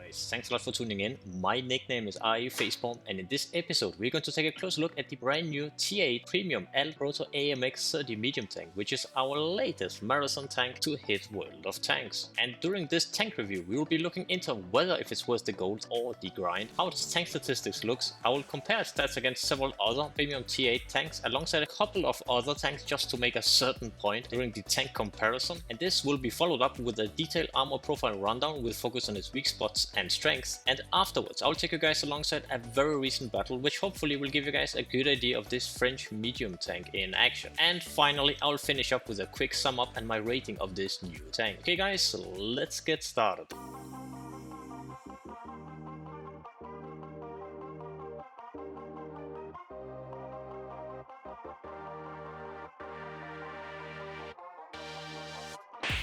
guys, thanks a lot for tuning in. My nickname is iFacePalm, and in this episode we're going to take a closer look at the brand new T8 Premium Altproto AMX 30 medium tank, which is our latest marathon tank to hit World of Tanks. And during this tank review we will be looking into whether if it's worth the gold or the grind, how its tank statistics looks. I will compare stats against several other premium T8 tanks alongside a couple of other tanks just to make a certain point during the tank comparison, and this will be followed up with a detailed armor profile rundown with focus on its weak spots and strengths, and afterwards I'll take you guys alongside a very recent battle which hopefully will give you guys a good idea of this French medium tank in action. And finally I'll finish up with a quick sum up and my rating of this new tank. Okay guys, so let's get started.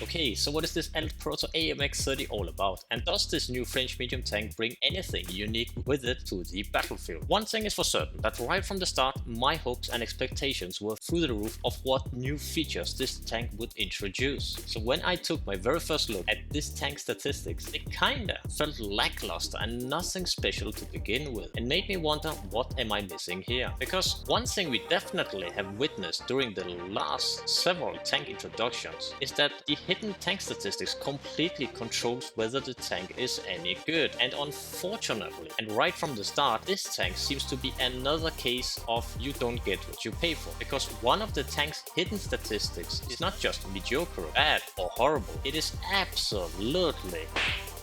Okay, so what is this AltProto AMX 30 all about, and does this new French medium tank bring anything unique with it to the battlefield? One thing is for certain, that right from the start my hopes and expectations were through the roof of what new features this tank would introduce. So when I took my very first look at this tank statistics, it kinda felt lackluster and nothing special to begin with, and made me wonder what am I missing here. Because one thing we definitely have witnessed during the last several tank introductions is that the hidden tank statistics completely controls whether the tank is any good, and unfortunately, and right from the start, this tank seems to be another case of you don't get what you pay for, because one of the tank's hidden statistics is not just mediocre, bad or horrible, it is absolutely.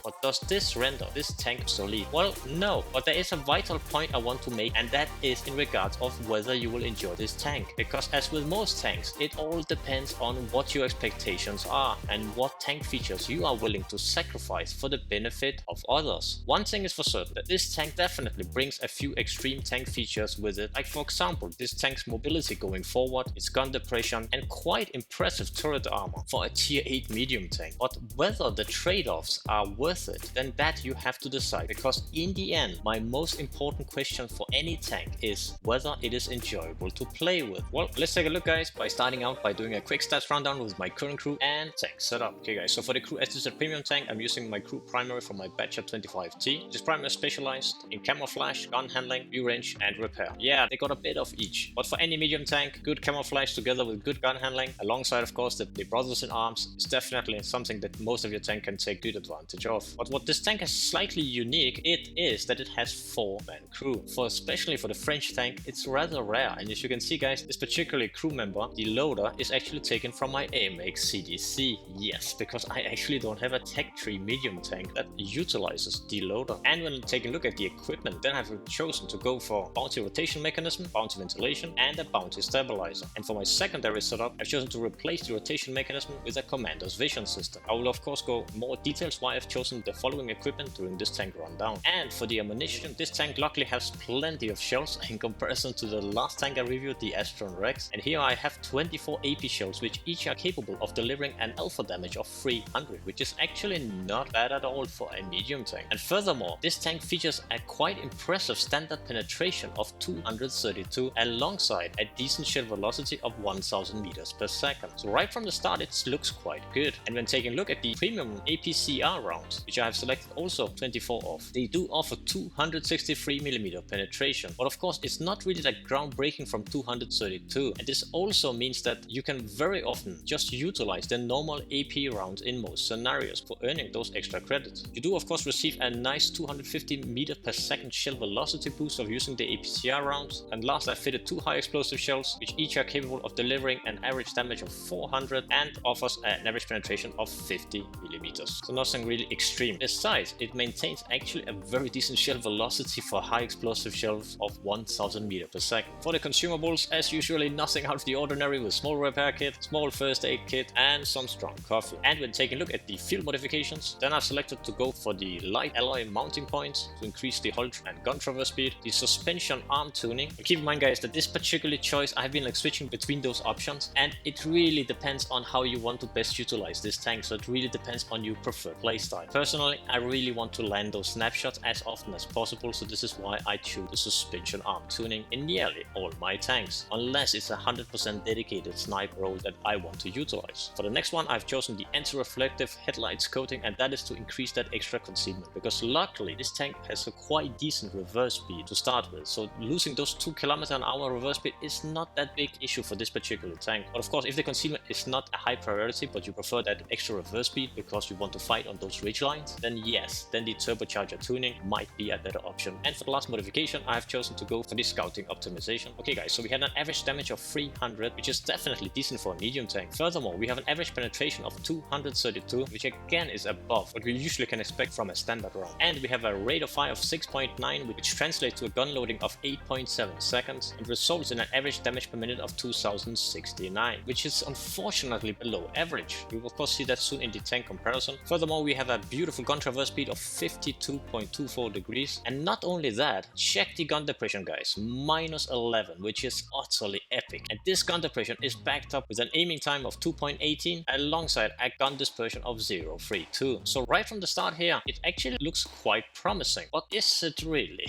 But does this render this tank obsolete? Well, no, but there is a vital point I want to make, and that is in regards of whether you will enjoy this tank. Because as with most tanks, it all depends on what your expectations are and what tank features you are willing to sacrifice for the benefit of others. One thing is for certain, that this tank definitely brings a few extreme tank features with it, like for example this tank's mobility going forward, its gun depression, and quite impressive turret armor for a tier 8 medium tank. But whether the trade-offs are worth it, then that you have to decide, because in the end my most important question for any tank is whether it is enjoyable to play with. Well, let's take a look guys by starting out by doing a quick stats rundown with my current crew and tank setup. Okay guys, so for the crew, as this is a premium tank, I'm using my crew primary from my Badger 25T, which is primarily specialized in camouflage, gun handling, view range and repair. Yeah, they got a bit of each, but for any medium tank, good camouflage together with good gun handling alongside of course the brothers in arms is definitely something that most of your tank can take good advantage of. But what this tank is slightly unique, it is that it has 4-man crew. Especially for the French tank, it's rather rare, and as you can see guys, this particular crew member, the loader, is actually taken from my AMX CDC. Yes, because I actually don't have a tech tree medium tank that utilizes the loader. And when taking a look at the equipment, then I've chosen to go for bounty rotation mechanism, bounty ventilation and a bounty stabilizer. And for my secondary setup, I've chosen to replace the rotation mechanism with a commander's vision system. I will of course go more details why I've chosen the following equipment during this tank rundown. And for the ammunition, this tank luckily has plenty of shells in comparison to the last tank I reviewed, the Astron Rex. And here I have 24 AP shells, which each are capable of delivering an alpha damage of 300, which is actually not bad at all for a medium tank. And furthermore, this tank features a quite impressive standard penetration of 232 alongside a decent shell velocity of 1000 meters per second. So right from the start it looks quite good. And when taking a look at the premium APCR rounds, which I have selected also 24 of, they do offer 263mm penetration, but of course it's not really that groundbreaking from 232, and this also means that you can very often just utilize the normal AP rounds in most scenarios for earning those extra credits. You do of course receive a nice 250 meters per second shell velocity boost of using the APCR rounds, and last I fitted 2 high explosive shells, which each are capable of delivering an average damage of 400 and offers an average penetration of 50mm. So nothing really extreme. Besides, it maintains actually a very decent shell velocity for high explosive shells of 1000 meters per second. For the consumables, as usually, nothing out of the ordinary with small repair kit, small first aid kit and some strong coffee. And when taking a look at the field modifications, then I've selected to go for the light alloy mounting points to increase the hull and gun traverse speed, the suspension arm tuning. And keep in mind guys that this particular choice I've been switching between those options, and it really depends on how you want to best utilize this tank, so it really depends on your preferred playstyle. personally, I really want to land those snapshots as often as possible, so this is why I choose the suspension arm tuning in nearly all my tanks, unless it's a 100% dedicated sniper role that I want to utilize. For the next one, I've chosen the anti-reflective headlights coating, and that is to increase that extra concealment, because luckily this tank has a quite decent reverse speed to start with, so losing those 2 km/h reverse speed is not that big issue for this particular tank. But of course, if the concealment is not a high priority, but you prefer that extra reverse speed because you want to fight on those ridge lines, then yes, then the turbocharger tuning might be a better option. And for the last modification, I have chosen to go for the scouting optimization. Okay guys, so we had an average damage of 300, which is definitely decent for a medium tank. Furthermore, we have an average penetration of 232, which again is above what we usually can expect from a standard round. And we have a rate of fire of 6.9, which translates to a gun loading of 8.7 seconds and results in an average damage per minute of 2069, which is unfortunately below average. We will of course see that soon in the tank comparison. Furthermore, we have a beautiful gun traverse speed of 52.24 degrees, and not only that, check the gun depression guys, -11, which is utterly epic. And this gun depression is backed up with an aiming time of 2.18 alongside a gun dispersion of 0.32. So right from the start here, it actually looks quite promising. But is it really?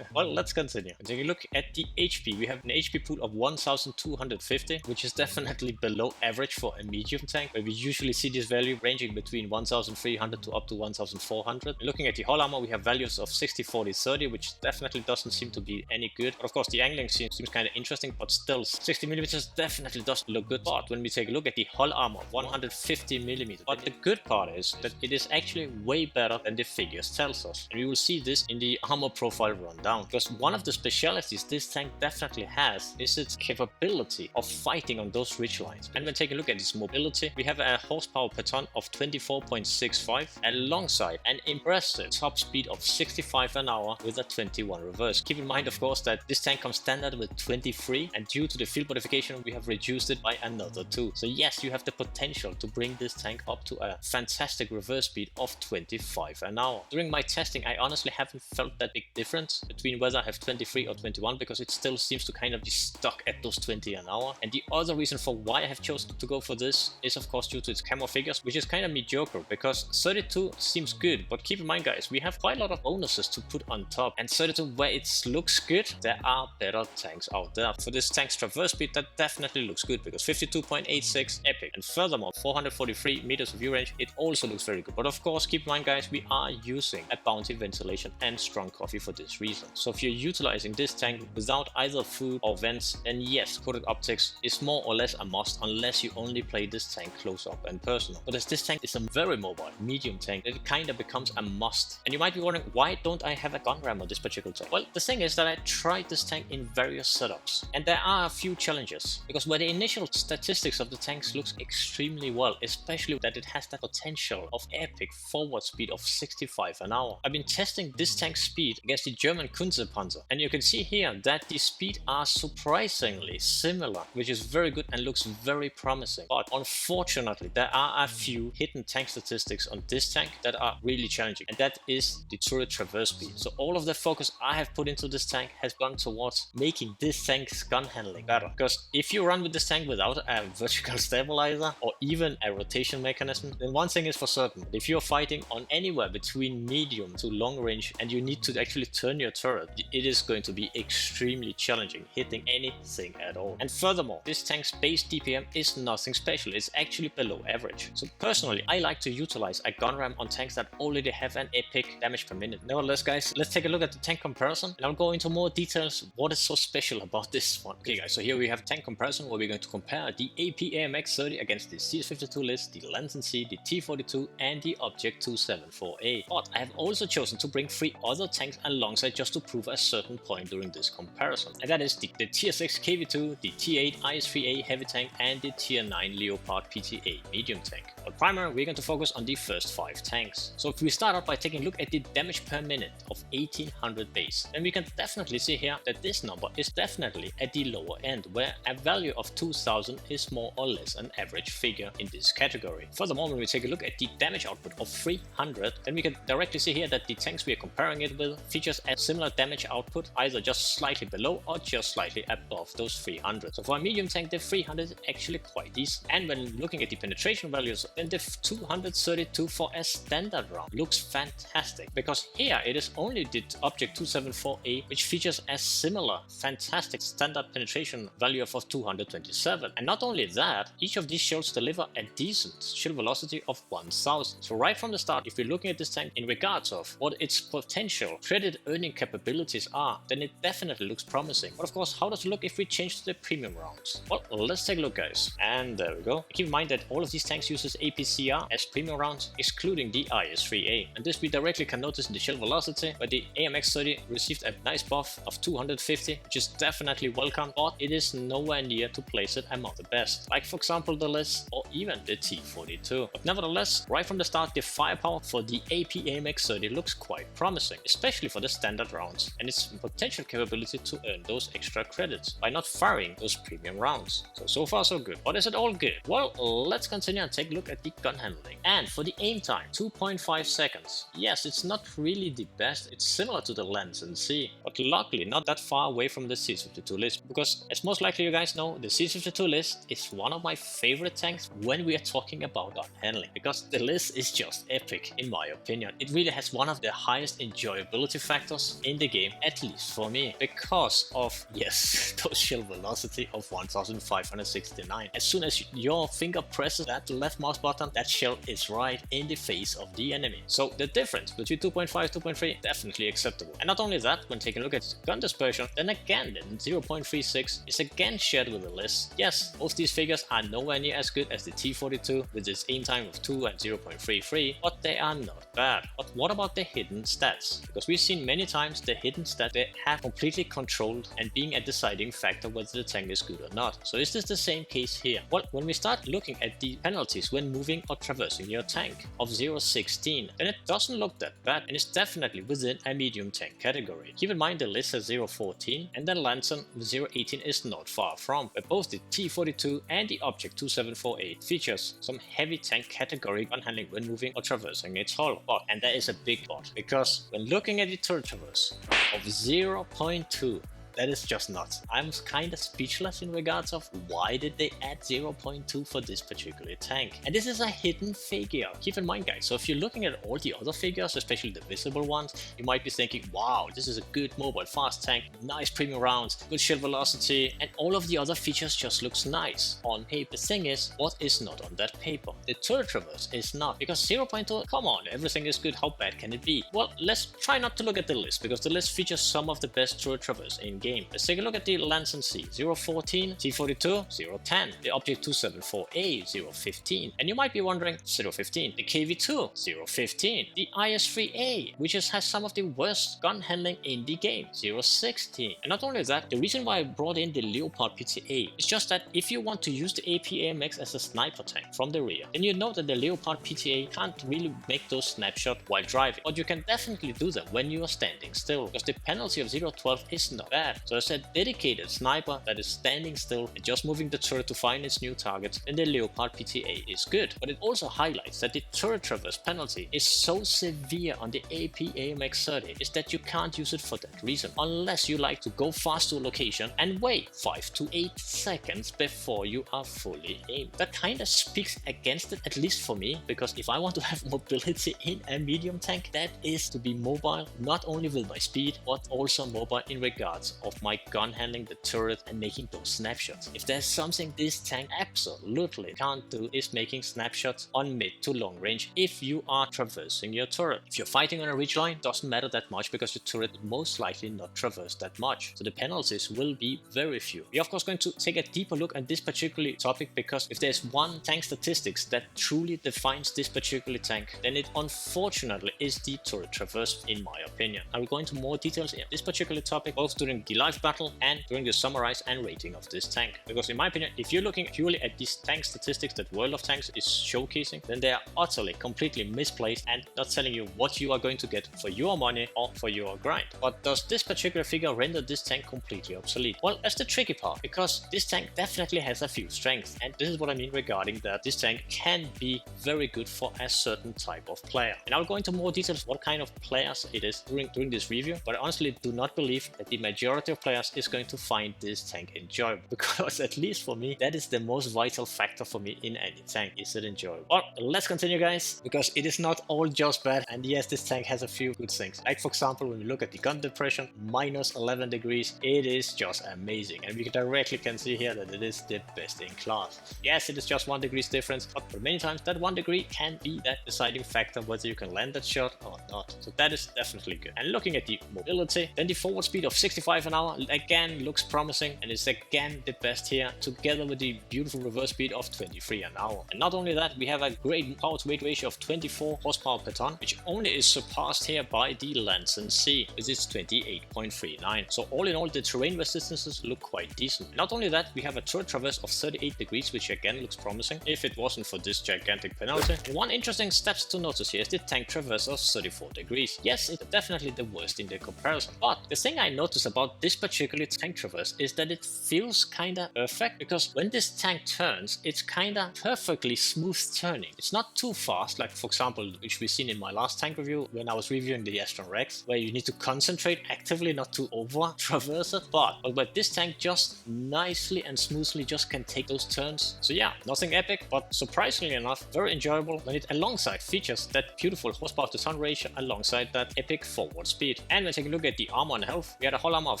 Well, let's continue. Taking a look at the HP, we have an HP pool of 1250, which is definitely below average for a medium tank, where we usually see this value ranging between 1300 to up to 1400. Looking at the hull armor, we have values of 60, 40, 30, which definitely doesn't seem to be any good. But of course, the angling seems kind of interesting, but still 60mm definitely doesn't look good. But when we take a look at the hull armor, 150mm. But the good part is that it is actually way better than the figures tells us. And we will see this in the armor profile rundown, because one of the specialities this tank definitely has is its capability of fighting on those ridge lines. And when taking a look at its mobility, we have a horsepower per ton of 24.65 alongside an impressive top speed of 65 an hour with a 21 reverse. Keep in mind of course that this tank comes standard with 23, and due to the field modification we have reduced it by another 2. So yes, you have the potential to bring this tank up to a fantastic reverse speed of 25 an hour. During my testing, I honestly haven't felt that big difference between whether I have 23 or 21, because it still seems to kind of be stuck at those 20 an hour. And the other reason for why I have chosen to go for this is of course due to its camo figures, which is kind of mediocre, because 32 seems good, but keep in mind guys, we have quite a lot of bonuses to put on top, and 32 where it looks good, there are better tanks out there. For this tank's traverse speed, that definitely looks good, because 52.86 epic, and furthermore 443 meters of view range, it also looks very good. But of course, keep in mind guys, we are using a bounty ventilation and strong coffee for this reason. So if you're utilizing this tank without either food or vents, then yes, coated optics is more or less a must, unless you only play this tank close up and personal. But as this tank is a very mobile medium tank, it kind of becomes a must. And you might be wondering, why don't I have a gun ram on this particular tank? Well, the thing is that I tried this tank in various setups, and there are a few challenges, because where the initial statistics of the tanks looks extremely well, especially that it has that potential of epic forward speed of 65 an hour. I've been testing this tank's speed against the German Kunze-Panzer, and you can see here that the speed are surprisingly similar, which is very good and looks very promising. But unfortunately, there are a few hidden tank statistics on this tank that are really challenging, and that is the turret traverse speed. So all of the focus I have put into this tank has gone towards making this tank's gun handling better, because if you run with this tank without a vertical stabilizer or even a rotation mechanism, then one thing is for certain: if you're fighting on anywhere between medium to long range and you need to actually turn your turret, it is going to be extremely challenging hitting anything at all. And furthermore, this tank's base DPM is nothing special, it's actually below average. So personally, I like to utilize a gun ram on tanks that already have an epic damage per minute. Nevertheless guys, let's take a look at the tank comparison, and I'll go into more details what is so special about this one. Okay guys, so here we have tank comparison, where we're going to compare the AP AMX 30 against the CS-52 Lis, the Lansen C, the T-42 and the Object 274A. But I have also chosen to bring 3 other tanks alongside just to prove a certain point during this comparison, and that is the Tier 6 KV2, the T8 IS-3A heavy tank and the Tier 9 Leopard PT A medium tank. But primarily we're going to focus on the first 5 tanks. So if we start out by taking a look at the damage per minute of 1800 base, then we can definitely see here that this number is definitely at the lower end, where a value of 2000 is more or less an average figure in this category. Furthermore, when we take a look at the damage output of 300, then we can directly see here that the tanks we are comparing it with features a similar damage output, either just slightly below or just slightly above those 300. So for a medium tank, the 300 is actually quite decent. And when looking at the penetration values, then the 232 for a standard round looks fantastic, because here it is only the Object 274A which features a similar fantastic standard penetration value of 227. And not only that, each of these shells deliver a decent shell velocity of 1000. So right from the start, if you're looking at this tank in regards of what its potential credit earning capabilities are, then it definitely looks promising. But of course, how does it look if we change to the premium rounds? Well, let's take a look, guys. And there we go. Keep in mind that all of these tanks uses APCR as premium rounds, excluding the IS-3A. And this we directly can notice in the shell velocity, where the AMX-30 received a nice buff of 250, which is definitely welcome, but it is nowhere near to place it among the best, like for example the Lis or even the T42. But nevertheless, right from the start, the firepower for the AP AMX-30 looks quite promising, especially for the standard rounds, and its potential capability to earn those extra credits by not firing those premium rounds. So far so good. But is it all good? Well, let's continue and take a look at the gun handling. And for the aim time, 2.5 seconds. Yes, it's not really the best, it's similar to the Lansen C, but luckily not that far away from the CS-52 Lis, because as most likely you guys know, the CS-52 Lis is one of my favorite tanks when we are talking about gun handling, because the Lis is just epic in my opinion. It really has one of the highest enjoyability factors in the game, at least for me, because of, yes, those shell velocity of 1569. As soon as your finger presses that left mouse button, that shell is right in the face of the enemy. So the difference between 2.5 2.3 definitely acceptable. And not only that, when taking a look at gun dispersion, then again the 0.36 is again shared with the Lis. Yes, both these figures are nowhere near as good as the T42 with its aim time of 2 and 0.33, but they are not bad. But what about the hidden stats? Because we've seen many times the hidden stats they have completely controlled and being a deciding factor whether the tank is good or not. So is this the same case here? Well, when we start looking at the penalties when moving or traversing your tank of 0.16, then it doesn't look that bad and it's definitely within a medium tank category. Keep in mind the Lis has 0.14 and then Lansen with 0.18 is not far from, but both the T42 and the Object 274A features some heavy tank category gun handling when moving or traversing its hull. But, and there is a big but, because when looking at the turret traverse of 0.2, that is just nuts. I'm kinda speechless in regards of why did they add 0.2 for this particular tank. And this is a hidden figure. Keep in mind guys, so if you're looking at all the other figures, especially the visible ones, you might be thinking, wow, this is a good mobile fast tank, nice premium rounds, good shell velocity, and all of the other features just looks nice on paper. The thing is, what is not on that paper? The turret traverse is not, because 0.2, come on, everything is good, how bad can it be? Well, let's try not to look at the list, because the list features some of the best turret traverse in game. Let's take a look at the Lansen C, 0.14, T42, 0.10, the Object 274A, 0.15, and you might be wondering, 0.15, the KV2, 0.15, the IS-3A, which has some of the worst gun handling in the game, 0.16. And not only that, the reason why I brought in the Leopard PT A is just that if you want to use the AP AMX as a sniper tank from the rear, then you know that the Leopard PT A can't really make those snapshots while driving, but you can definitely do them when you are standing still, because the penalty of 0.12 is not bad. So as a dedicated sniper that is standing still and just moving the turret to find its new targets, then the Leopard PT A is good. But it also highlights that the turret traverse penalty is so severe on the AP AMX 30 is that you can't use it for that reason, unless you like to go fast to a location and wait 5 to 8 seconds before you are fully aimed. That kinda speaks against it, at least for me, because if I want to have mobility in a medium tank, that is to be mobile, not only with my speed, but also mobile in regards of my gun handling the turret and making those snapshots. If there's something this tank absolutely can't do, is making snapshots on mid to long range if you are traversing your turret. If you're fighting on a ridge line, doesn't matter that much because your turret will most likely not traverse that much, so the penalties will be very few. We're of course going to take a deeper look at this particular topic, because if there's one tank statistics that truly defines this particular tank, then it unfortunately is the turret traverse in my opinion. I will go into more details in this particular topic both during the live battle and during the summarize and rating of this tank, because in my opinion, if you're looking purely at these tank statistics that World of Tanks is showcasing, then they are utterly completely misplaced and not telling you what you are going to get for your money or for your grind. But does this particular figure render this tank completely obsolete? Well, that's the tricky part, because this tank definitely has a few strengths, and this is what I mean regarding that this tank can be very good for a certain type of player. And I'll go into more details what kind of players it is during this review, but I honestly do not believe that the majority majority of players is going to find this tank enjoyable, because at least for me, that is the most vital factor for me in any tank. Is it enjoyable? Well, let's continue, guys, because it is not all just bad. And yes, this tank has a few good things. Like, for example, when we look at the gun depression, minus 11 degrees, it is just amazing. And we directly can see here that it is the best in class. Yes, it is just 1 degree difference, but for many times that 1 degree can be that deciding factor whether you can land that shot or not. So that is definitely good. And looking at the mobility, then the forward speed of 65 an hour again looks promising, and it's again the best here, together with the beautiful reverse speed of 23 an hour. And not only that, we have a great power to weight ratio of 24 horsepower per ton, which only is surpassed here by the Lansen C, which is 28.39. So all in all, the terrain resistances look quite decent. Not only that, we have a turret traverse of 38 degrees, which again looks promising if it wasn't for this gigantic penalty. And one interesting steps to notice here is the tank traverse of 34 degrees. Yes, it's definitely the worst in the comparison, but the thing I noticed about this particular tank traverse is that it feels kinda perfect, because when this tank turns, it's kinda perfectly smooth turning. It's not too fast, like for example, which we've seen in my last tank review when I was reviewing the Astron Rex, where you need to concentrate actively not to over traverse it, but this tank just nicely and smoothly just can take those turns. So yeah, nothing epic, but surprisingly enough, very enjoyable when it alongside features that beautiful horsepower to ton ratio alongside that epic forward speed. And when taking a look at the armor and health, we had a hull armor of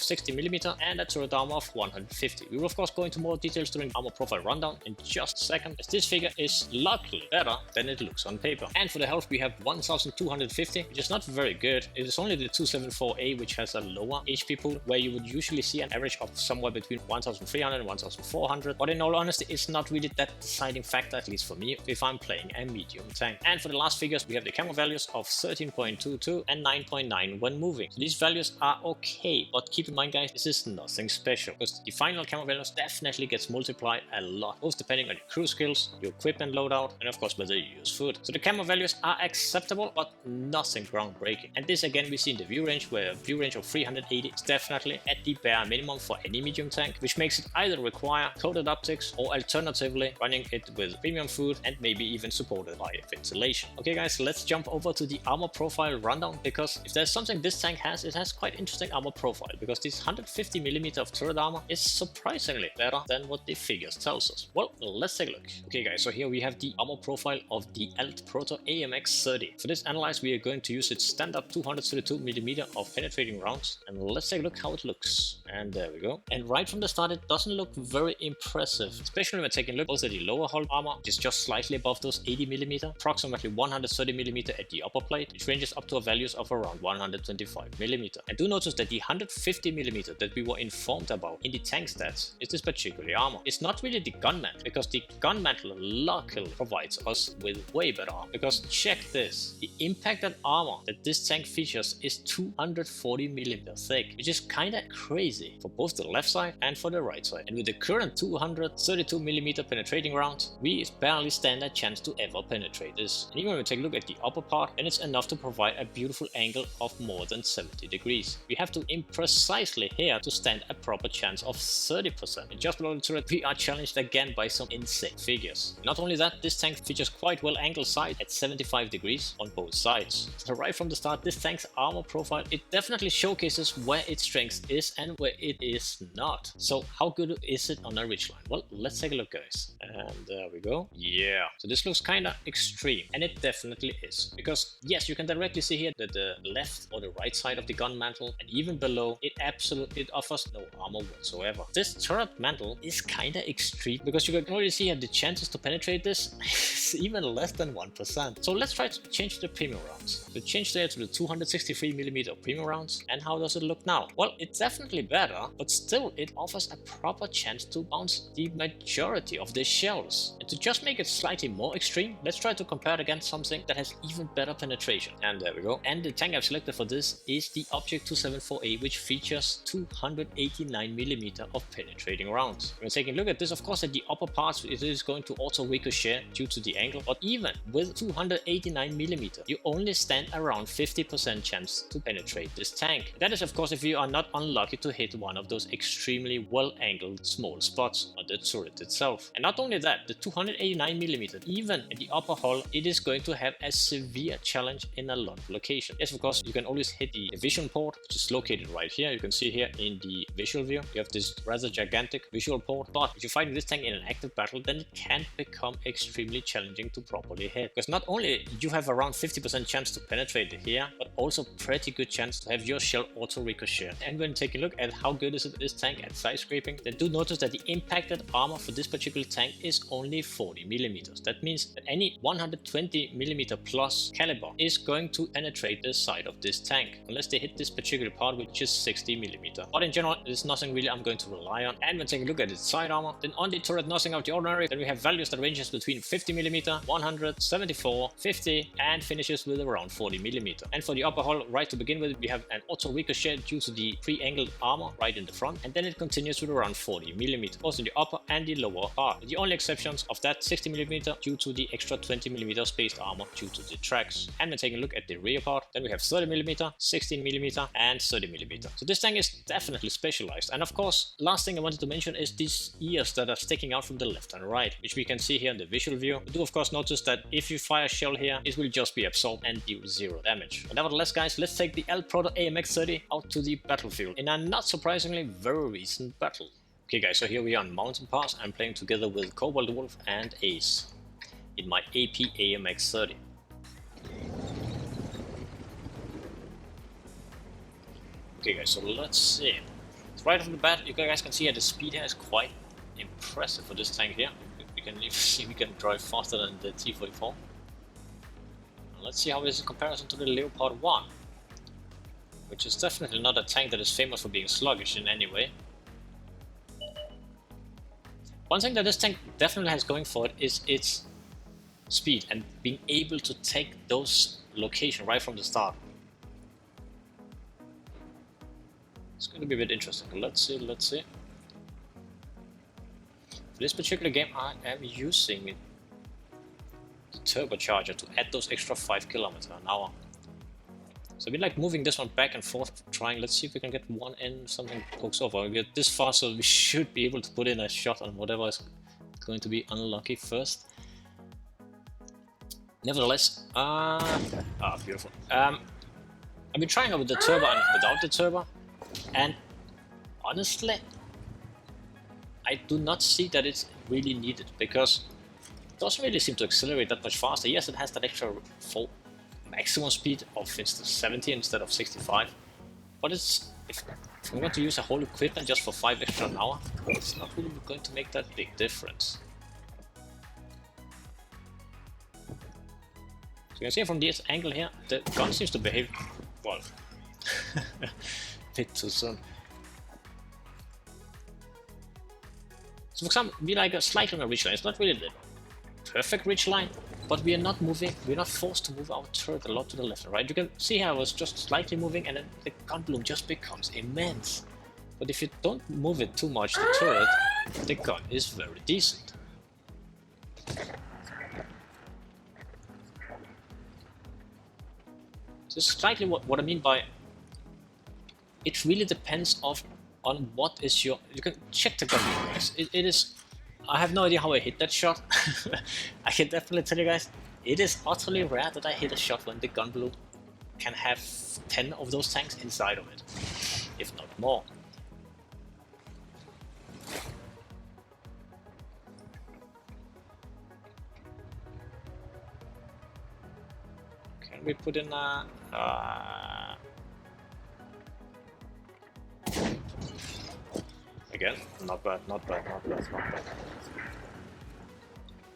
60mm and a turret armor of 150. We will of course go into more details during armor profile rundown in just a second, as this figure is luckily better than it looks on paper. And for the health, we have 1250, which is not very good. It is only the 274A which has a lower HP pool, where you would usually see an average of somewhere between 1300 and 1400. But in all honesty, it's not really that deciding factor, at least for me, if I'm playing a medium tank. And for the last figures, we have the camo values of 13.22 and 9.9 when moving. So these values are okay, but keep in mind, guys, this is nothing special, because the final camo values definitely gets multiplied a lot, both depending on your crew skills, your equipment loadout, and of course whether you use food. So the camo values are acceptable, but nothing groundbreaking. And this again we see in the view range, where a view range of 380 is definitely at the bare minimum for any medium tank, which makes it either require coated optics or alternatively running it with premium food and maybe even supported by ventilation. Okay guys, let's jump over to the armor profile rundown, because if there's something this tank has, it has quite interesting armor profile, because this 150mm of turret armor is surprisingly better than what the figures tells us. Well, let's take a look. Okay guys, so here we have the armor profile of the AltProto AMX 30. For this analyze, we are going to use its standard 232mm of penetrating rounds, and let's take a look how it looks. And there we go. And right from the start, it doesn't look very impressive, especially when taking a look both at the lower hull armor, which is just slightly above those 80mm, approximately 130mm at the upper plate, which ranges up to values of around 125mm. And do notice that the 150mm that we were informed about in the tank stats is this particular armor. It's not really the gun mantle, because the gun mantle luckily provides us with way better armor. Because check this, the impacted armor that this tank features is 240mm thick, which is kinda crazy for both the left side and for the right side. And with the current 232mm penetrating round, we barely stand a chance to ever penetrate this. And even when we take a look at the upper part, then it's enough to provide a beautiful angle of more than 70 degrees. We have to aim precisely here to stand a proper chance of 30%. And just below the turret, we are challenged again by some insane figures. Not only that, this tank features quite well angled sight at 75 degrees on both sides. So right from the start, this tank's armor profile, it definitely showcases where its strength is and where it is not. So how good is it on a ridgeline? Well, let's take a look, guys. And there we go. Yeah. So this looks kinda extreme, and it definitely is. Because yes, you can directly see here that the left or the right side of the gun mantle, and even below, it offers no armor whatsoever. This turret mantle is kinda extreme, because you can already see here the chances to penetrate this is even less than 1%. So let's try to change the premium rounds. So change there to the 263mm premium rounds. And how does it look now? Well, it's definitely better, but still it offers a proper chance to bounce the majority of the shells. And to just make it slightly more extreme, let's try to compare it against something that has even better penetration. And there we go. And the tank I've selected for this is the Object 274A, which features 289mm of penetrating rounds. When taking a look at this, of course, at the upper parts, it is going to auto ricochet due to the angle, but even with 289mm, you only stand around 50% chance to penetrate this tank. That is, of course, if you are not unlucky to hit hit one of those extremely well-angled small spots on the turret itself. And not only that, the 289mm, even in the upper hull, it is going to have a severe challenge in a lot of locations. Yes, of course, you can always hit the vision port, which is located right here. You can see here in the visual view, you have this rather gigantic visual port, but if you're fighting this tank in an active battle, then it can become extremely challenging to properly hit. Because not only you have around 50% chance to penetrate it here, but also pretty good chance to have your shell auto ricochet. And when taking a look at how good is this tank at side scraping, then do notice that the impacted armor for this particular tank is only 40mm. That means that any 120mm plus caliber is going to penetrate the side of this tank, unless they hit this particular part, which is 60mm. But in general, there's nothing really I'm going to rely on. And when taking a look at its side armor, then on the turret, nothing out of the ordinary. Then we have values that ranges between 50mm, 100, 74, 50, and finishes with around 40mm. And for the upper hull, right to begin with, we have an auto ricochet due to the pre-angled armor right in the front, and then it continues with around 40mm, both in the upper and the lower part. The only exceptions of that 60mm due to the extra 20mm spaced armor due to the tracks. And when taking a look at the rear part, then we have 30mm, 16mm, and 30mm. So this tank is definitely specialized. And of course, last thing I wanted to mention is these ears that are sticking out from the left and right, which we can see here in the visual view. But do of course notice that if you fire a shell here, it will just be absorbed and deal 0 damage. But nevertheless, guys, let's take the AltProto AMX 30 out to the battlefield in a not surprisingly very recent battle. Okay guys, so here we are on Mountain Pass. I'm playing together with Cobalt Wolf and Ace in my AP AMX 30. Okay guys, so let's see. So right off the bat, you guys can see that the speed here is quite impressive for this tank here. We can even see we can drive faster than the T-44. Let's see how it is in comparison to the Leopard 1, which is definitely not a tank that is famous for being sluggish in any way. One thing that this tank definitely has going for it is its speed and being able to take those locations right from the start. It's going to be a bit interesting. Let's see. For this particular game, I am using the turbocharger to add those extra 5 km an hour. So I've been like moving this one back and forth, trying. Let's see if we can get one in, something pokes over. We get this far, so we should be able to put in a shot on whatever is going to be unlucky first. Nevertheless, beautiful. I've been trying it with the turbo and without the turbo, and honestly, I do not see that it's really needed, because it doesn't really seem to accelerate that much faster. Yes, it has that extra full maximum speed of, for instance, 70 instead of 65, but it's if I'm going to use a whole equipment just for 5 extra an hour, it's not really going to make that big difference. So you can see from this angle here, the gun seems to behave, well, a bit too soon. So for example, we like a slightly on a ridge line. It's not really the perfect ridge line, but we are not moving, we're not forced to move our turret a lot to the left and right. You can see how I was just slightly moving and then the gun bloom just becomes immense. But if you don't move it too much, the turret, the gun is very decent. This is slightly what I mean by, it really depends on what is your, you can check the gun bloom, guys. It is, I have no idea how I hit that shot. I can definitely tell you guys, it is utterly rare that I hit a shot when the gun bloom can have 10 of those tanks inside of it, if not more. Can we put in a... Again, not bad.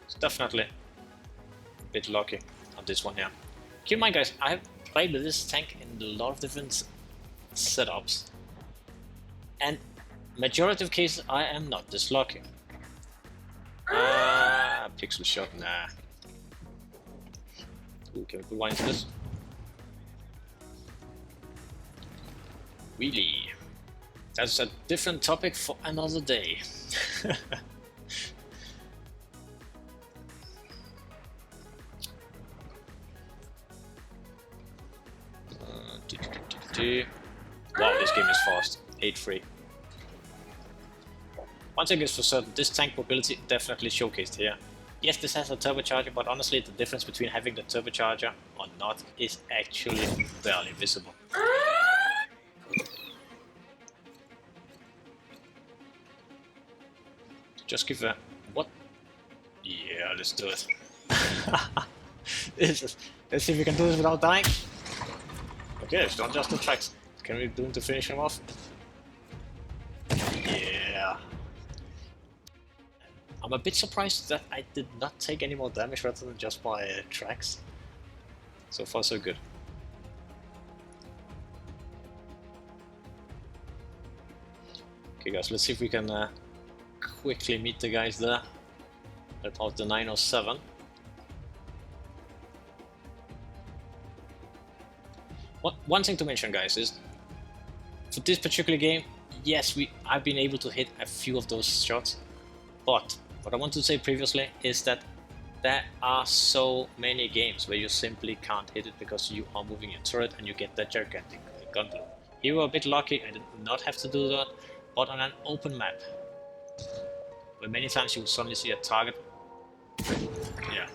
It's definitely a bit lucky on this one here. Keep in mind, guys, I have played with this tank in a lot of different setups, and majority of cases I am not this lucky. Pixel shot, nah. Ooh, can we put one into this? Wheelie. That's a different topic for another day. Wow, this game is fast. 8-3. One thing is for certain, this tank mobility definitely showcased here. Yes, this has a turbocharger, but honestly the difference between having the turbocharger or not is actually barely visible. Just give a... what? Yeah, let's do it. Let's see if we can do this without dying. Okay, it's not just the tracks. Can we do it to finish him off? Yeah. I'm a bit surprised that I did not take any more damage rather than just my tracks. So far so good. Okay guys, let's see if we can quickly meet the guys there. About the 907. One thing to mention, guys, is for this particular game, yes, I've been able to hit a few of those shots, but what I wanted to say previously is that there are so many games where you simply can't hit it because you are moving your turret and you get that gigantic gun blow. Here we were a bit lucky, I did not have to do that, but on an open map, where many times you will suddenly see a target. Yeah.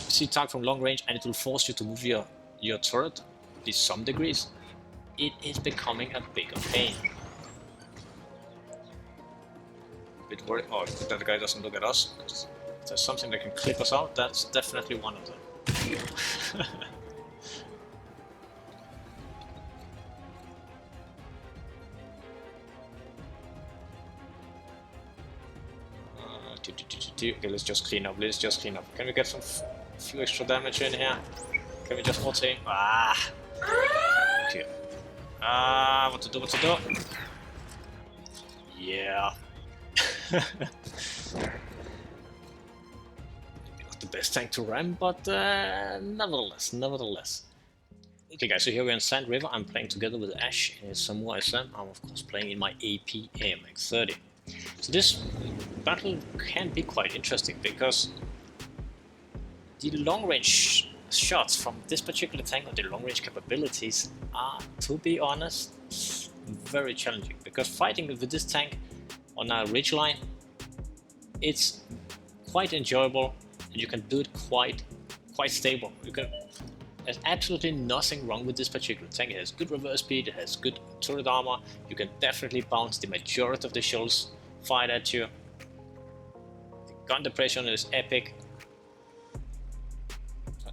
See target from long range and it will force you to move your turret to some degrees. It is becoming a bigger pain. Bit worried. Oh, that the guy doesn't look at us. If there's something that can clip us out, that's definitely one of them. Okay, let's just clean up. Let's just clean up. Can we get some few extra damage in here? Can we just auto-aim? Ah! Okay. What to do? What to do? Yeah. Not the best tank to ram, but nevertheless. Okay guys, so here we're in Sand River. I'm playing together with Ash in his Samurai Sam. I'm of course playing in my AP AMX 30. So this battle can be quite interesting because the long-range shots from this particular tank, or the long-range capabilities, are, to be honest, very challenging. Because fighting with this tank on a ridgeline, it's quite enjoyable, and you can do it quite stable. There's absolutely nothing wrong with this particular tank. It has good reverse speed, it has good turret armor. You can definitely bounce the majority of the shells fired at you. The gun depression is epic.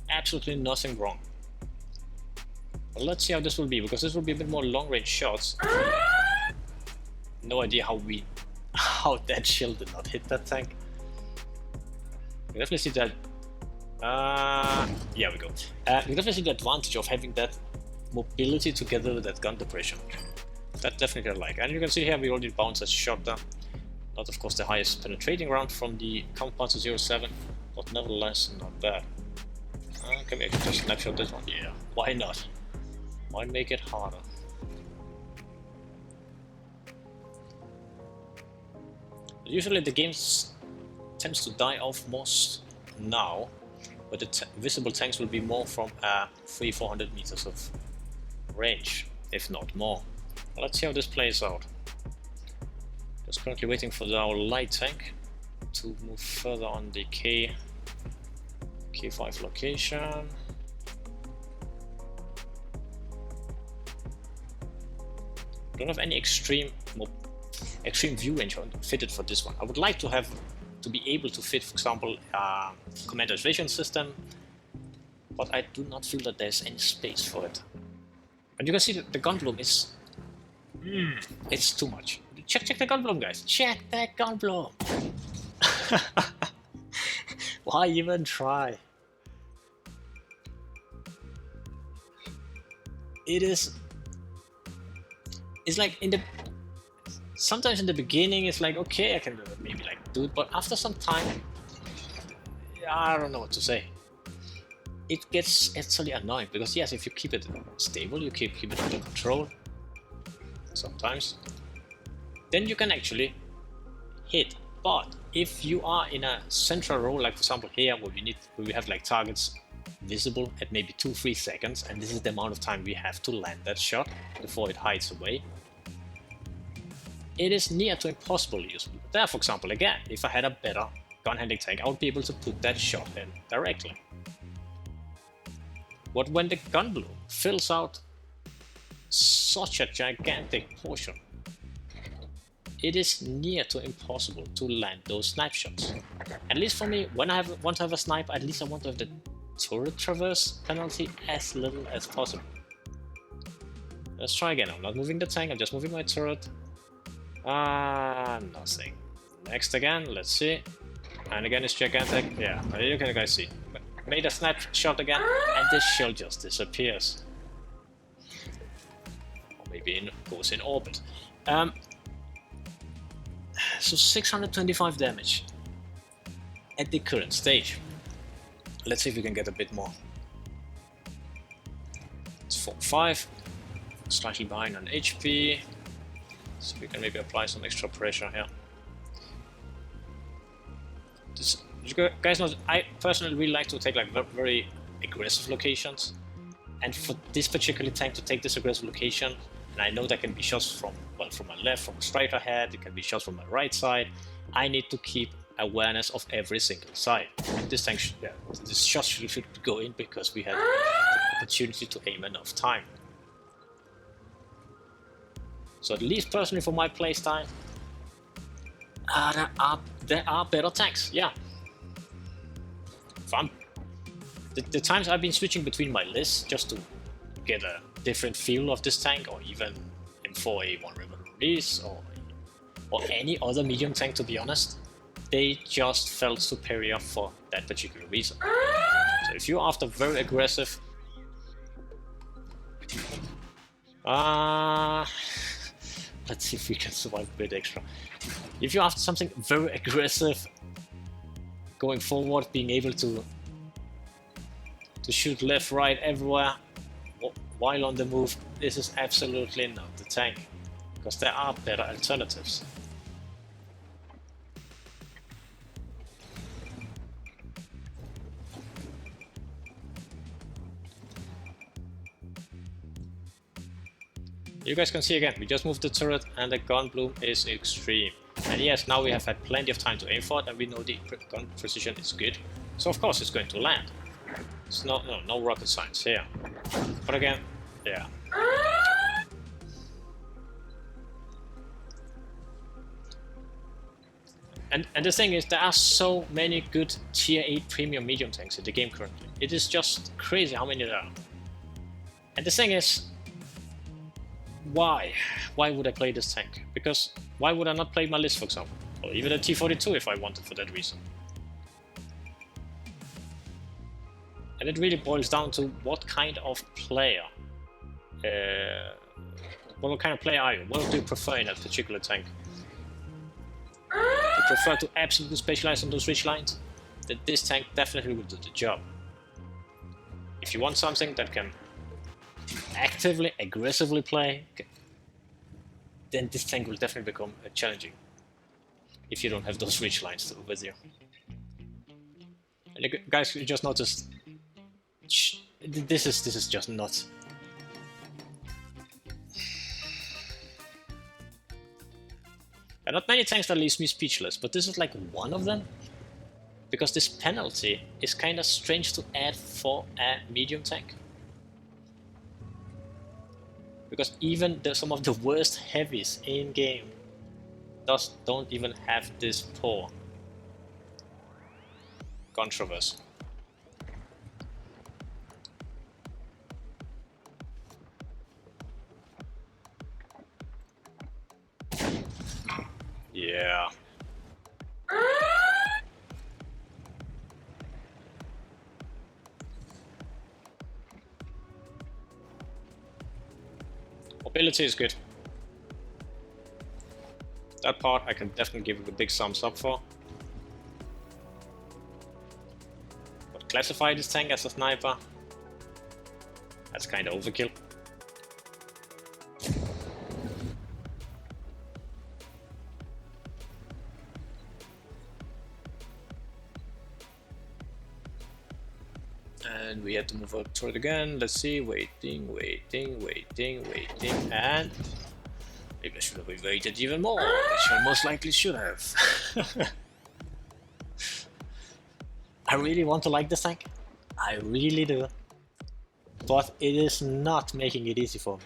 Absolutely nothing wrong. But let's see how this will be, because this will be a bit more long-range shots. No idea how that shield did not hit that tank. You definitely see that. Yeah, we go. You definitely see the advantage of having that mobility together with that gun depression. That definitely I like. And you can see here we already bounced a shot there. Not of course the highest penetrating round from the Compound 07, but nevertheless not bad. Can we actually just snapshot this one? Yeah, why not? Why make it harder? Usually the game tends to die off most now, but the visible tanks will be more from 300-400 meters of range, if not more. Let's see how this plays out. Just currently waiting for our light tank to move further on the K5 location. Don't have any extreme view range fitted for this one. I would like to be able to fit, for example, commander's vision system, but I do not feel that there's any space for it. And you can see that the gun bloom is it's too much. Check the gun bloom, guys. Check that gun bloom. Why even try? It's like sometimes in the beginning it's like, okay, I can maybe like do it, but after some time, I don't know what to say. It gets actually annoying, because yes, if you keep it stable, you keep it under control sometimes, then you can actually hit. But if you are in a central role, like for example here, where we have like targets visible at maybe 2-3 seconds, and this is the amount of time we have to land that shot before it hides away, it is near to impossible usable. There, for example, again, if I had a better gun handling tank, I would be able to put that shot in directly. But when the gun bloom fills out such a gigantic portion, it is near to impossible to land those snipe shots. At least for me, when I want to have a snipe, at least I want to have the turret traverse penalty as little as possible. Let's try again. I'm not moving the tank, I'm just moving my turret. Nothing. Next again, let's see. And again, it's gigantic. Yeah, you can guys see. Made a snapshot again, and this shell just disappears. Or maybe it goes in orbit. So 625 damage at the current stage. Let's see if we can get a bit more. It's 4-5. Slightly behind on HP. So we can maybe apply some extra pressure here. You guys know, I personally really like to take like very aggressive locations, and for this particular tank to take this aggressive location, and I know that can be shots from, well, from my left, from a straight ahead, it can be shots from my right side. I need to keep awareness of every single side. And this tank, this shot should go in because we had the opportunity to aim enough time. So at least personally for my playstyle, there are better tanks, yeah. The times I've been switching between my lists just to get a different feel of this tank, or even M4A1 Lis, or any other medium tank, to be honest, they just felt superior for that particular reason. So if you're after very aggressive, let's see if we can survive a bit extra. If you're after something very aggressive, going forward, being able to shoot left, right, everywhere, while on the move, this is absolutely not the tank, because there are better alternatives. You guys can see again, we just moved the turret and the gun bloom is extreme. And yes, now we have had plenty of time to aim for it, and we know the gun precision is good. So of course it's going to land. It's no rocket science here. But again, yeah. And the thing is, there are so many good tier 8 premium medium tanks in the game currently. It is just crazy how many there are. And the thing is, why would I play this tank? Because why would I not play my list, for example, or even a T42 if I wanted, for that reason? And it really boils down to what kind of player, what kind of player are you? What do you prefer in that particular tank? Do you prefer to absolutely specialize on those ridge lines? Then this tank definitely will do the job. If you want something that can actively, aggressively play, then this tank will definitely become challenging if you don't have those ridge lines with you. And you guys, you just noticed this is just nuts. There are not many tanks that leaves me speechless, but this is like one of them, because this penalty is kind of strange to add for a medium tank. Because even some of the worst heavies in game don't even have this poor gun traverse. Yeah. Mobility is good. That part I can definitely give it a big thumbs up for. But classify this tank as a sniper, that's kind of overkill. And we have to move up to it again. Let's see, waiting, and Maybe I should have waited even more, which I most likely should have. I really want to like this tank. I really do. But it is not making it easy for me.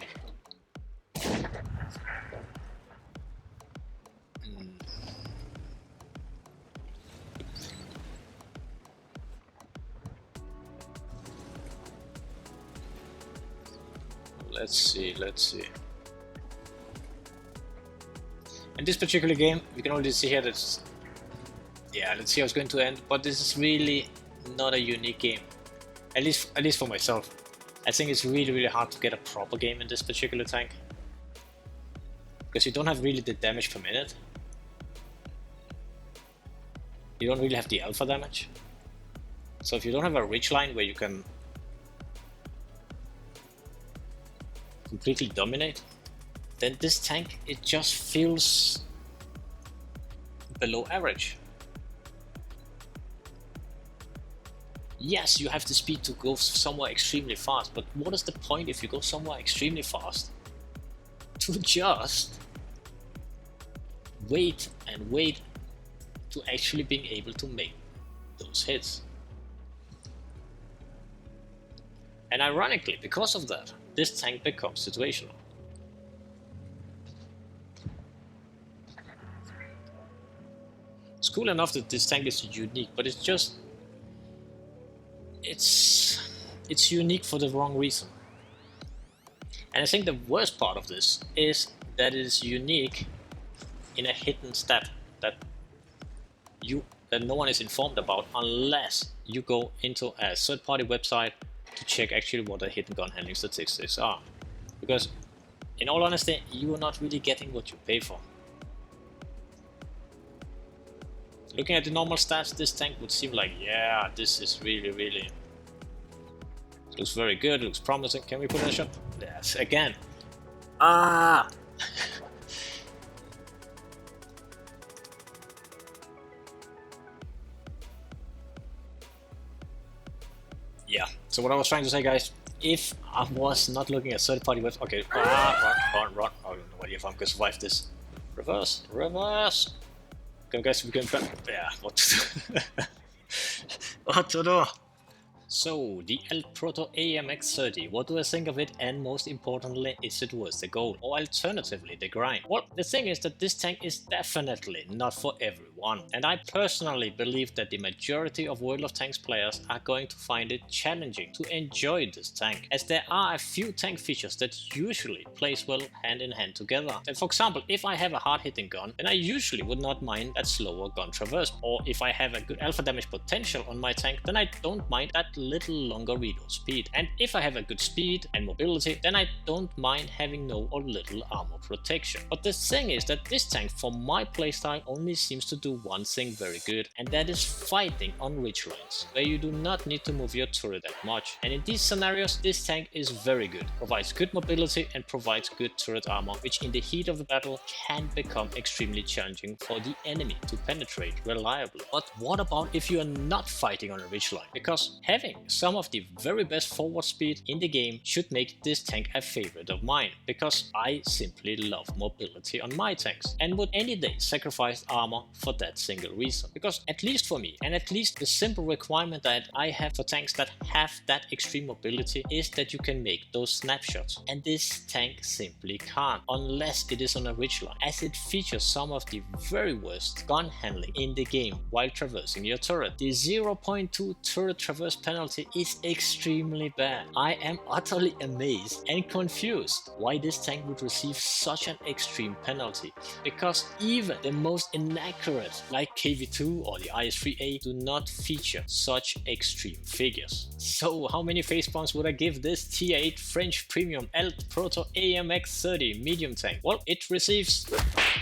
Let's see. In this particular game, we can already see here that, yeah, let's see how it's going to end, but this is really not a unique game. At least for myself. I think it's really hard to get a proper game in this particular tank. Because you don't have really the damage per minute. You don't really have the alpha damage. So if you don't have a ridge line where you can completely dominate, then this tank, it just feels below average. Yes, you have the speed to go somewhere extremely fast, but what is the point if you go somewhere extremely fast to just wait and wait to actually being able to make those hits? And ironically, because of that, this tank becomes situational. It's cool enough that this tank is unique, but it's just it's unique for the wrong reason. And I think the worst part of this is that it is unique in a hidden stat that no one is informed about unless you go into a third-party website to check actually what the hidden gun handling statistics are. Because in all honesty, you are not really getting what you pay for. Looking at the normal stats, this tank would seem like, yeah, this is really looks very good, looks promising. Can we put in a shot? Yes, again. Ah! Yeah, so what I was trying to say, guys, if I was not looking at third-party websites, okay, run. I don't know if I'm gonna survive this. Reverse. Okay, guys, we can. Yeah, what to do? What to do? So, the AltProto AMX 30, what do I think of it, and most importantly, is it worth the gold, or alternatively the grind? Well, the thing is that this tank is definitely not for everyone, and I personally believe that the majority of World of Tanks players are going to find it challenging to enjoy this tank, as there are a few tank features that usually plays well hand in hand together. And for example, if I have a hard hitting gun, then I usually would not mind that slower gun traverse, or if I have a good alpha damage potential on my tank, then I don't mind that little longer reload speed. And if I have a good speed and mobility, then I don't mind having no or little armor protection. But the thing is that this tank for my playstyle only seems to do one thing very good, and that is fighting on ridge lines, where you do not need to move your turret that much. And in these scenarios, this tank is very good, provides good mobility and provides good turret armor, which in the heat of the battle can become extremely challenging for the enemy to penetrate reliably. But what about if you are not fighting on a ridge line? Because having some of the very best forward speed in the game should make this tank a favorite of mine, because I simply love mobility on my tanks and would any day sacrifice armor for that single reason. Because at least for me, and at least the simple requirement that I have for tanks that have that extreme mobility, is that you can make those snapshots, and this tank simply can't unless it is on a ridge line, as it features some of the very worst gun handling in the game while traversing your turret. The 0.2 turret traverse penalty is extremely bad. I am utterly amazed and confused why this tank would receive such an extreme penalty, because even the most inaccurate like KV2 or the IS-3A do not feature such extreme figures. So how many facepalms would I give this Tier 8 French Premium Altproto AMX 30 medium tank? Well, it receives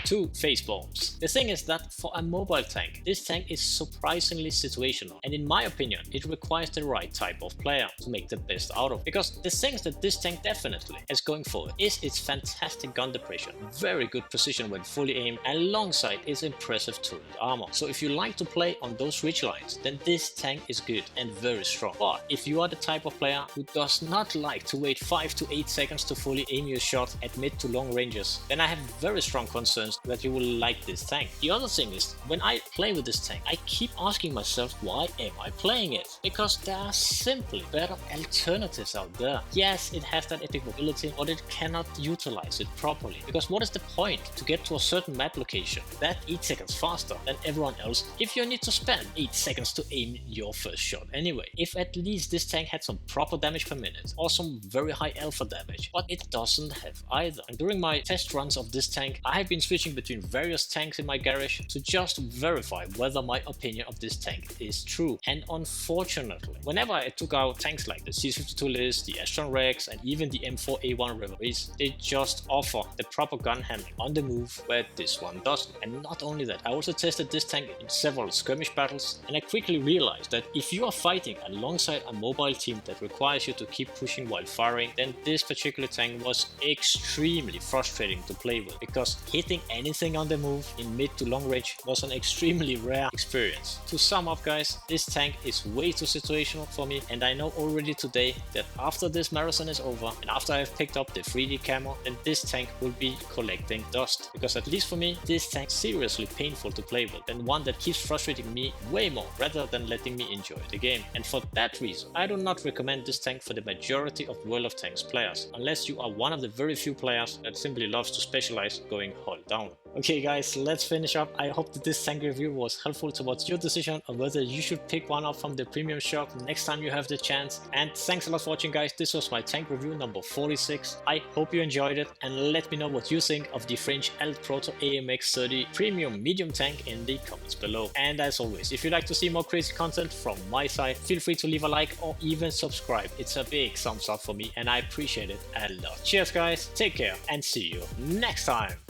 2 facepalms. The thing is that for a mobile tank, this tank is surprisingly situational, and in my opinion, it requires the right type of player to make the best out of. Because the things that this tank definitely has going for it is its fantastic gun depression, very good precision when fully aimed, alongside its impressive turret armor. So if you like to play on those ridge lines, then this tank is good and very strong. But if you are the type of player who does not like to wait 5 to 8 seconds to fully aim your shot at mid to long ranges, then I have very strong concerns that you will like this tank. The other thing is, when I play with this tank, I keep asking myself, why am I playing it? Because there are simply better alternatives out there. Yes, it has that epic mobility, but it cannot utilize it properly. Because what is the point to get to a certain map location that 8 seconds faster than everyone else if you need to spend 8 seconds to aim your first shot anyway? If at least this tank had some proper damage per minute or some very high alpha damage, but it doesn't have either. And during my test runs of this tank, I have been switching between various tanks in my garage to just verify whether my opinion of this tank is true. And unfortunately, whenever I took out tanks like the CS-52 Lis, the Astron Rex, and even the M4A1 Reveries, they just offer the proper gun handling on the move where this one doesn't. And not only that, I also tested this tank in several skirmish battles, and I quickly realized that if you are fighting alongside a mobile team that requires you to keep pushing while firing, then this particular tank was extremely frustrating to play with, because hitting anything on the move in mid to long range was an extremely rare experience. To sum up guys, this tank is way too situational for me, and I know already today that after this marathon is over and after I have picked up the 3D camo, then this tank will be collecting dust, because at least for me, this tank is seriously painful to play with, and one that keeps frustrating me way more rather than letting me enjoy the game. And for that reason, I do not recommend this tank for the majority of World of Tanks players, unless you are one of the very few players that simply loves to specialize going hull down. Okay guys, let's finish up. I hope that this tank review was helpful towards your decision on whether you should pick one up from the premium shop next time you have the chance. And thanks a lot for watching guys, this was my tank review number 46. I hope you enjoyed it, and let me know what you think of the French AltProto AMX 30 premium medium tank in the comments below. And as always, if you'd like to see more crazy content from my side, feel free to leave a like or even subscribe. It's a big thumbs up for me and I appreciate it a lot. Cheers guys, take care and see you next time.